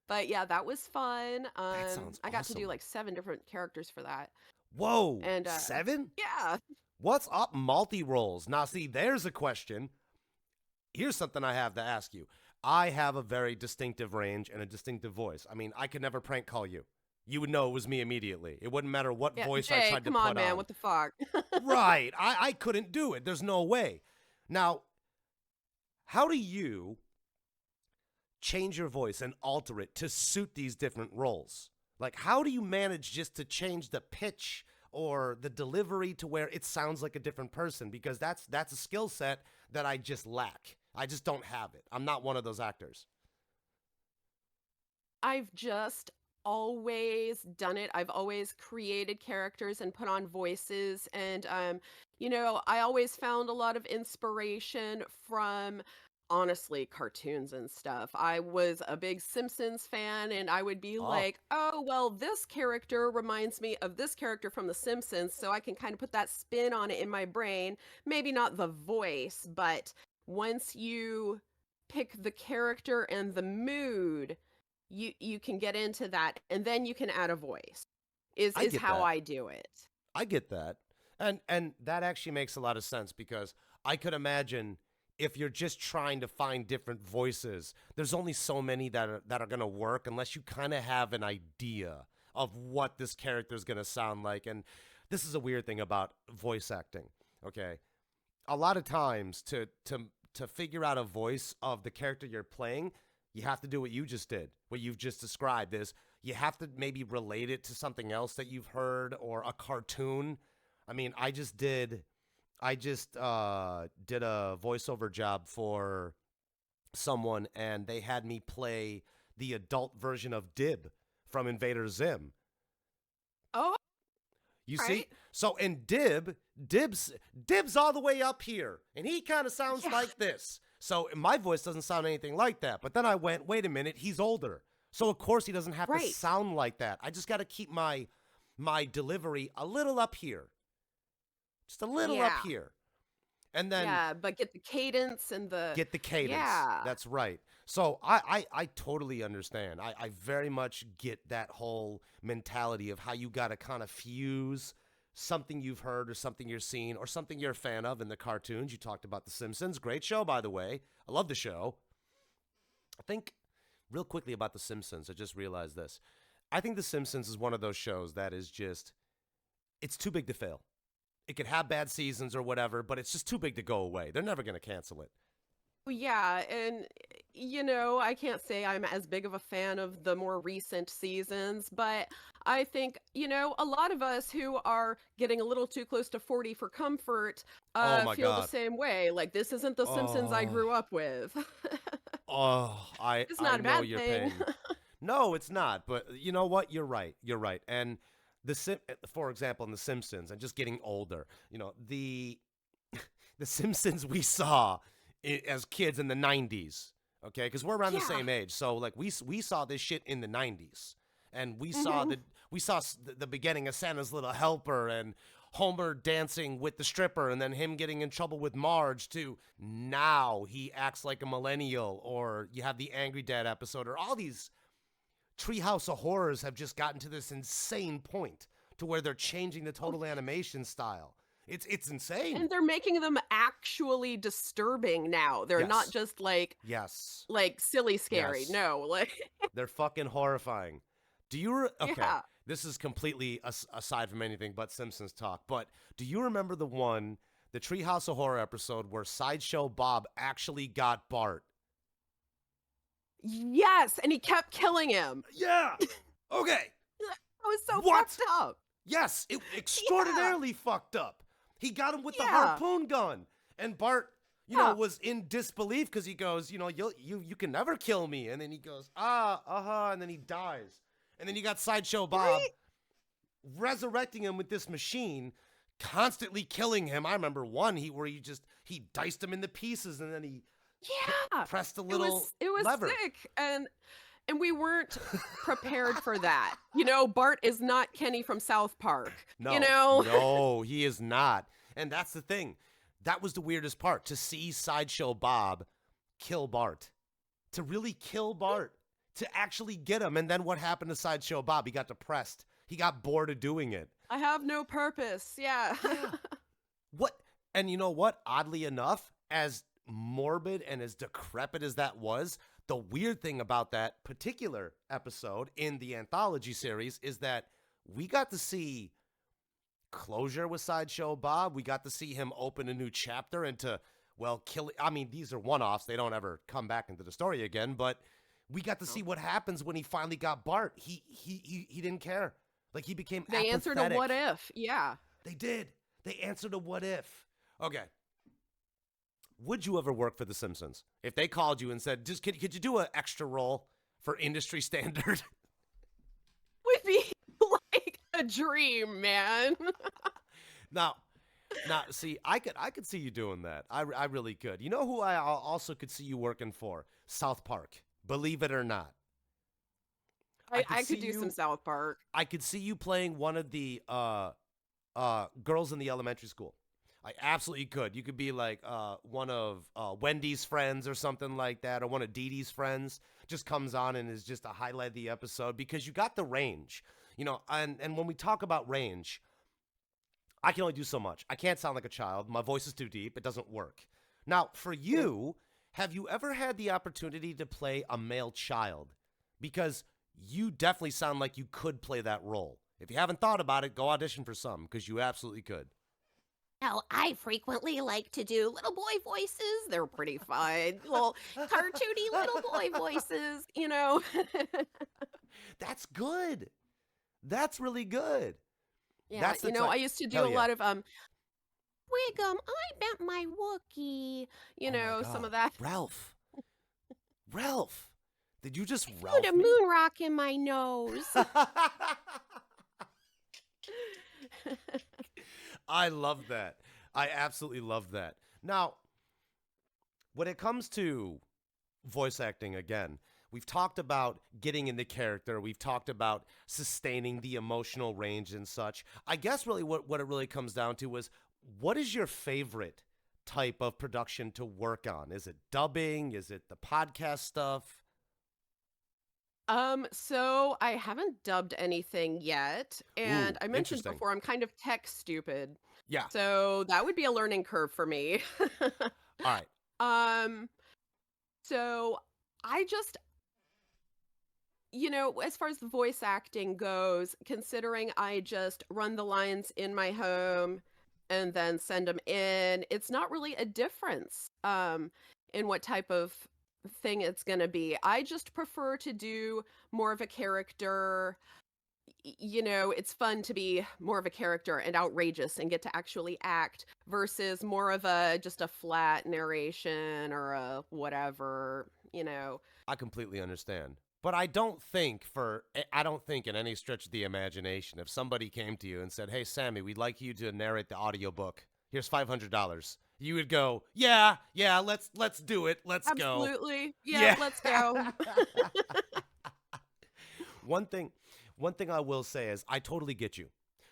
But yeah, that was fun. That sounds I got to do awesome. like 7 different characters for that. Whoa, And 7? yeah. What's up, multi roles? Now, see, there's a question. Here's something I have to ask you. I have a very distinctive range and a distinctive voice. I mean, I could never prank call you. You would know it was me immediately. It wouldn't matter what Yeah, voice I Jay, tried to come on, put man. on. What the fuck? Right. I couldn't do it. There's no way. Now, how do you change your voice and alter it to suit these different roles? Like, how do you manage just to change the pitch or the delivery to where it sounds like a different person? Because that's a skill set that I just lack. I just don't have it. I'm not one of those actors. I've just always done it. I've always created characters and put on voices. And, I always found a lot of inspiration from, honestly, cartoons and stuff. I was a big Simpsons fan, and I would be Oh, like, oh, well, this character reminds me of this character from The Simpsons. So I can kind of put that spin on it in my brain. Maybe not the voice, but once you pick the character and the mood, you can get into that, and then you can add a voice I is get how that. I do it. I get that. And that actually makes a lot of sense because I could imagine if you're just trying to find different voices, there's only so many that are going to work unless you kind of have an idea of what this character is going to sound like. And this is a weird thing about voice acting, okay? A lot of times to figure out a voice of the character you're playing, you have to do what you just did, what you've just described is you have to maybe relate it to something else that you've heard or a cartoon. I mean, I just did a voiceover job for someone and they had me play the adult version of Dib from Invader Zim. Oh, You right. see? So in Dib's all the way up here, and he kind of sounds Yeah, like this. So my voice doesn't sound anything like that. But then I went, wait a minute, he's older. So of course he doesn't have to right. sound like that. I just gotta keep my delivery a little up here. Just a little up Yeah. here. And then Yeah, but get the cadence and the get the cadence. yeah. That's right. So I totally understand. I very much get that whole mentality of how you got to kind of fuse something you've heard or something you're seeing or something you're a fan of in the cartoons. You talked about The Simpsons. Great show, by the way. I love the show. I think, real quickly about The Simpsons, I just realized this. I think The Simpsons is one of those shows that is just, it's too big to fail. It could have bad seasons or whatever, but it's just too big to go away. They're never going to cancel it. Yeah, and I can't say I'm as big of a fan of the more recent seasons, but I think, a lot of us who are getting a little too close to 40 for comfort Oh my feel the God. same way. Like, this isn't the Simpsons I Oh, grew up with. oh, I It's I not a know bad your thing. pain. No, it's not. But you know what? You're right. You're right. And for example, in The Simpsons, and just getting older, the Simpsons we saw as kids in the '90s. Okay, because we're around the Yeah. same age, so like we saw this shit in the '90s, and Hmm. we saw the beginning of Santa's Little Helper and Homer dancing with the stripper, and then him getting in trouble with Marge. To now he acts like a millennial, or you have the Angry Dad episode, or all these Treehouse of Horrors have just gotten to this insane point to where they're changing the Oh, total animation style. It's insane. and th're making them actually disturbing now. They're not Yes. just like Yes. silly scary. Yes. No, like They're fucking horrifying. Okay, yeah. this is completely aside from anything but Simpsons talk, but do you remember the Treehouse of Horror episode where Sideshow Bob actually got Bart? Yes, and he kept killing him. Yeah. Okay. That was so What? fucked up. Yes, it Yeah. extraordinarily fucked up. He got him with the Yeah. harpoon gun, and Bart, Yeah. was in disbelief because he goes, you can never kill me, and then he goes, and then he dies, and then you got Sideshow Bob Right? resurrecting him with this machine, constantly killing him. I remember one where he diced him into pieces, and then he Yeah, Pressed a it little was it was lever. sick, and we weren't prepared for that. Bart is not Kenny from South Park, you No, know? no, he is not. And that's the thing. That was the weirdest part, to see Sideshow Bob kill Bart. To really kill Bart. To actually get him. And then what happened to Sideshow Bob? He got depressed. He got bored of doing it. I have no purpose. Yeah. Yeah. What? And you know what? Oddly enough, as morbid and as decrepit as that was, the weird thing about that particular episode in the anthology series is that we got to see closure with Sideshow Bob. We got to see him open a new chapter into, well, killing. I mean, these are one-offs. They don't ever come back into the story again, but we got to see what happens when he finally got Bart. He didn't care. Like, he became They answered a apathetic. what if. Yeah. They did. They answered a what if. Okay. Would you ever work for The Simpsons? If they called you and said, just could you do an extra role for industry standard? Would be like a dream, man. Now, see, I could see you doing that. I really could. You know who I also could see you working for? South Park. Believe it or not. I could do some South Park. I could see you playing one of the girls in the elementary school. I absolutely could. You could be like one of Wendy's friends or something like that, or one of Dee Dee's friends. Just comes on and is just a highlight of the episode because you got the range. And when we talk about range, I can only do so much. I can't sound like a child. My voice is too deep. It doesn't work. Now, for you, have you ever had the opportunity to play a male child? Because you definitely sound like you could play that role. If you haven't thought about it, go audition for some, because you absolutely could. Now, I frequently like to do little boy voices. They're pretty fun. Little cartoony little boy voices. That's good. That's really good. Yeah, That's the type. I used to do Hell a yeah. lot of Wiggum, I bet my Wookie. Oh my some God. of that. Ralph, did you just Put Ralph a me? moon rock in my nose. I love that. I absolutely love that. Now, when it comes to voice acting, again, we've talked about getting into character. We've talked about sustaining the emotional range and such. I guess really what it really comes down to is, what is your favorite type of production to work on? Is it dubbing? Is it the podcast stuff? So I haven't dubbed anything yet, and Ooh, I mentioned interesting. before I'm kind of tech stupid, Yeah. so that would be a learning curve for me. All right. Um, so I just, as far as the voice acting goes, considering I just run the lines in my home and then send them in, it's not really a difference in what type of thing it's going to be. I just prefer to do more of a character. It's fun to be more of a character and outrageous and get to actually act versus more of a just a flat narration or a whatever. I completely understand. But I don't think in any stretch of the imagination, if somebody came to you and said, "Hey, Sammy, we'd like you to narrate the audiobook. Here's $500." You would go, "Yeah, let's do it. Let's go." Absolutely. Yeah, let's go. One thing I will say is I totally get you.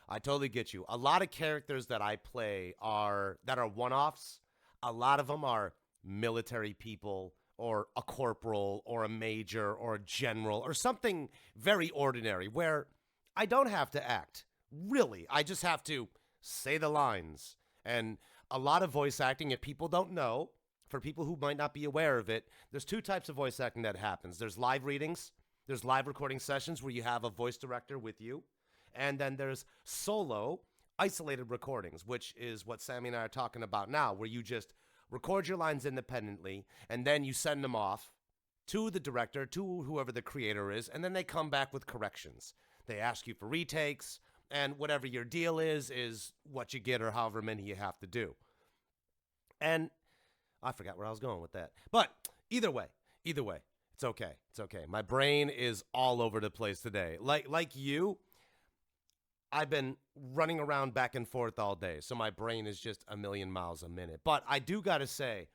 I totally get you. A lot of characters that I play are one-offs. A lot of them are military people or a corporal or a major or a general or something very ordinary where I don't have to act. Really, I just have to say the lines. And a lot of voice acting, if people don't know, for people who might not be aware of it, there's two types of voice acting that happens. There's live readings. There's live recording sessions where you have a voice director with you. And then there's solo, isolated recordings, which is what Sammy and I are talking about now, where you just record your lines independently, and then you send them off to the director, to whoever the creator is, and then they come back with corrections. They ask you for retakes, and whatever your deal is what you get or however many you have to do. And I forgot where I was going with that. But either way, it's okay. It's okay. My brain is all over the place today. Like you, I've been running around back and forth all day, so my brain is just a million miles a minute. But I do got to say,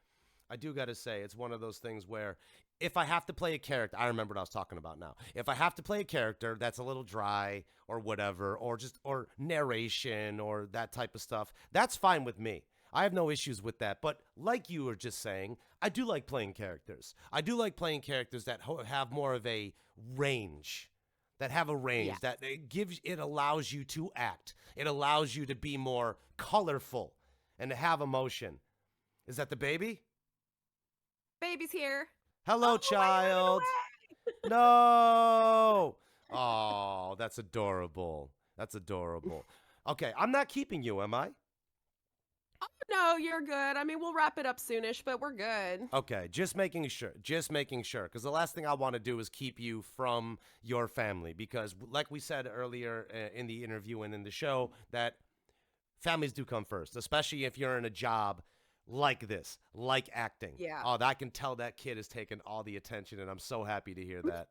I do got to say, it's one of those things where if I have to play a character, I remember what I was talking about now. If I have to play a character that's a little dry or whatever, or narration or that type of stuff, that's fine with me. I have no issues with that. But like you were just saying, I do like playing characters. I do like playing characters that have more of a range. That have a range Yeah. that it allows you to act. It allows you to be more colorful and to have emotion. Is that the baby? Baby's here. Hello, Oh, why are you running child. away? No. Oh, that's adorable. That's adorable. Okay, I'm not keeping you, am I? Oh, no, you're good. I mean, we'll wrap it up soonish, but we're good. Okay, just making sure. Just making sure. Because the last thing I want to do is keep you from your family. Because, like we said earlier in the interview and in the show, that families do come first, especially if you're in a job like this, like acting. Yeah. Oh, I can tell that kid is taking all the attention, and I'm so happy to hear that.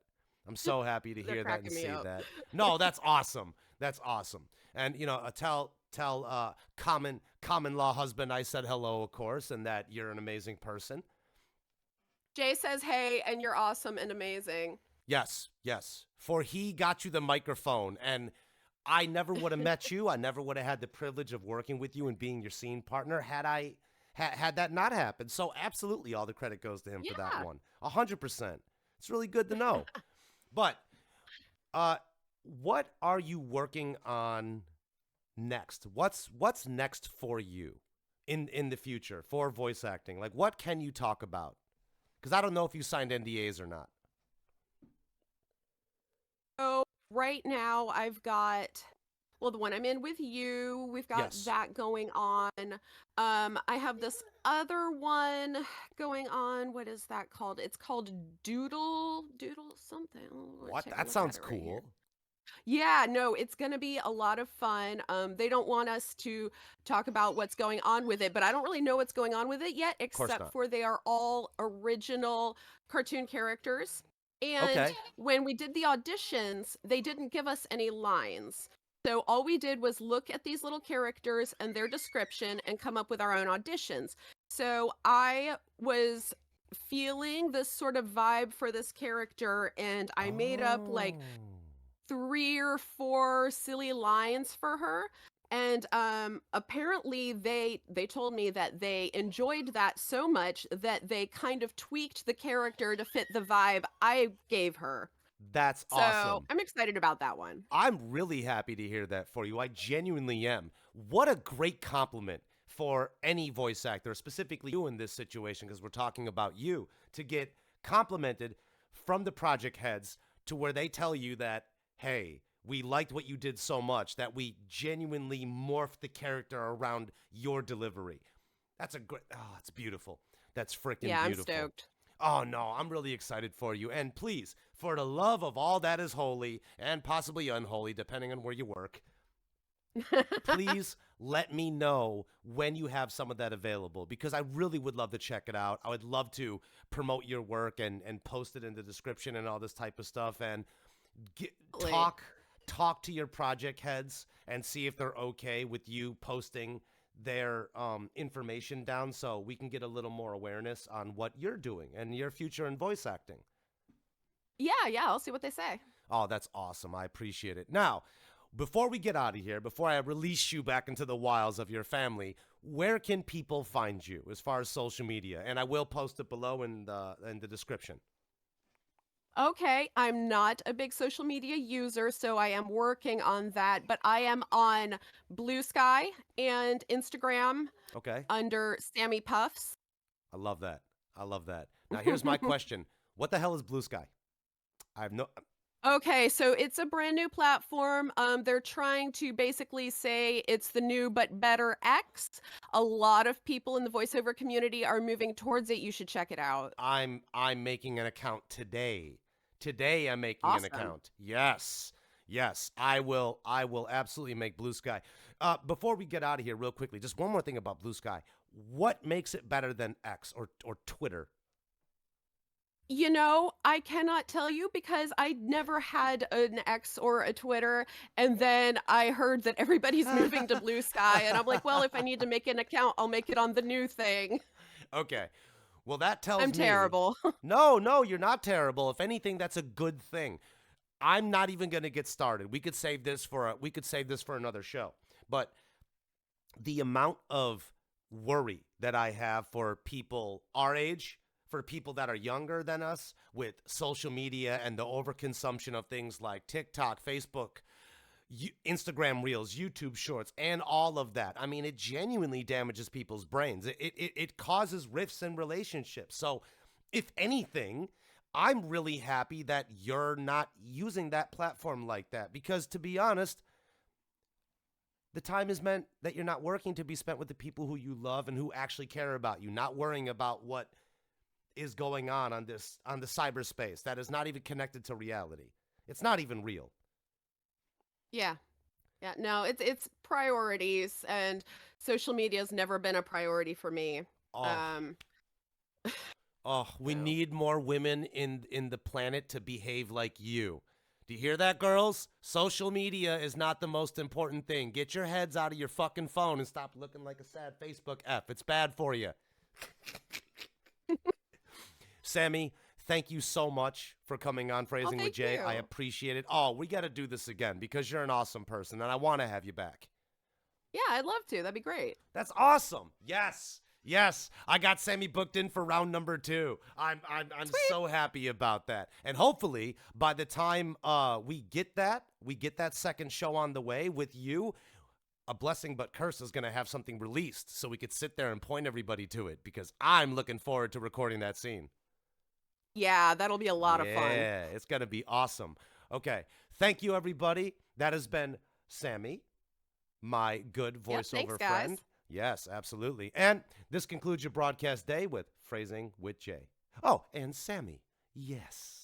I'm so happy to They're hear that and cracking me see up. that. No, that's awesome. That's awesome. And tell common law husband I said hello, of course, and that you're an amazing person. Jay says, hey, and you're awesome and amazing. Yes, yes. For he got you the microphone, and I never would have met you. I never would have had the privilege of working with you and being your scene partner had I had that not happened. So absolutely, all the credit goes to him for Yeah. that one. 100%. It's really good to know. But what are you working on next? What's next for you in the future for voice acting? Like, what can you talk about? Because I don't know if you signed NDAs or not. So right now I've got, well, the one I'm in with you, we've got Yes. that going on. I have this other one going on. What is that called? It's called Doodle something. Let's What? take a That look sounds at it right here. cool. Yeah, no, it's going to be a lot of fun. They don't want us to talk about what's going on with it, but I don't really know what's going on with it yet, Of course except not. for they are all original cartoon characters. And Okay. when we did the auditions, they didn't give us any lines. So all we did was look at these little characters and their description and come up with our own auditions. So I was feeling this sort of vibe for this character, and I made up like Oh. 3 or 4 silly lines for her. And apparently they told me that they enjoyed that so much that they kind of tweaked the character to fit the vibe I gave her. That's So awesome. I'm excited about that one. I'm really happy to hear that for you. I genuinely am. What a great compliment for any voice actor, specifically you in this situation, because we're talking about you, to get complimented from the project heads to where they tell you that, hey, we liked what you did so much that we genuinely morphed the character around your delivery. That's a great, oh, it's beautiful. That's freaking Yeah, I'm beautiful. stoked. Oh no, I'm really excited for you. And please, for the love of all that is holy and possibly unholy, depending on where you work, please let me know when you have some of that available because I really would love to check it out. I would love to promote your work and post it in the description and all this type of stuff and get, Absolutely. talk to your project heads and see if they're okay with you posting their information down so we can get a little more awareness on what you're doing and your future in voice acting. Yeah, I'll see what they say. Oh, that's awesome. I appreciate it. Now, before we get out of here, before I release you back into the wilds of your family, where can people find you as far as social media? And I will post it below in the description. Okay, I'm not a big social media user, so I am working on that, but I am on Blue Sky and Instagram Okay? under Sammy Puffs. I love that. I love that. Now, here's my question. What the hell is Blue Sky? I have no Okay, so it's a brand new platform. They're trying to basically say it's the new but better X. A lot of people in the voiceover community are moving towards it. You should check it out. I'm making an account today. Today I'm making an Awesome. account. Yes. Yes, I will absolutely make Blue Sky. Before we get out of here real quickly, just one more thing about Blue Sky. What makes it better than X or Twitter? You know, I cannot tell you because I never had an X or a Twitter. And then I heard that everybody's moving to Blue Sky. And I'm like, well, if I need to make an account, I'll make it on the new thing. Okay. Well, that tells I'm me. terrible. No, you're not terrible. If anything, that's a good thing. I'm not even going to get started. We could save this for another show. But the amount of worry that I have for people our age, for people that are younger than us, with social media and the overconsumption of things like TikTok, Facebook, Instagram Reels, YouTube Shorts, and all of that. I mean, it genuinely damages people's brains. It causes rifts in relationships. So, if anything, I'm really happy that you're not using that platform like that, because to be honest, the time is meant that you're not working to be spent with the people who you love and who actually care about you, not worrying about what is going on the cyberspace that is not even connected to reality. It's not even real. Yeah. Yeah, no, it's priorities, and social media's never been a priority for me. Oh, Um, we so need more women in the planet to behave like you. Do you hear that, girls? Social media is not the most important thing. Get your heads out of your fucking phone and stop looking like a sad Facebook F. It's bad for you. Sammi, thank you so much for coming on Phrasing with thank Jay. I you. appreciate it. Oh, we got to do this again because you're an awesome person and I want to have you back. Yeah, I'd love to. That'd be great. That's awesome. Yes. Yes, I got Sammi booked in for round number 2. I'm so happy about that. And hopefully by the time we get that second show on the way with you, A Blessing But Curse is going to have something released so we could sit there and point everybody to it, because I'm looking forward to recording that scene. Yeah, that'll be a lot of fun. Yeah, it's going to be awesome. Okay. Thank you, everybody. That has been Sammi, my good voiceover thanks, guys. friend. Yes, absolutely. And this concludes your broadcast day with Phrasing with Jay. Oh, and Sammi. Yes.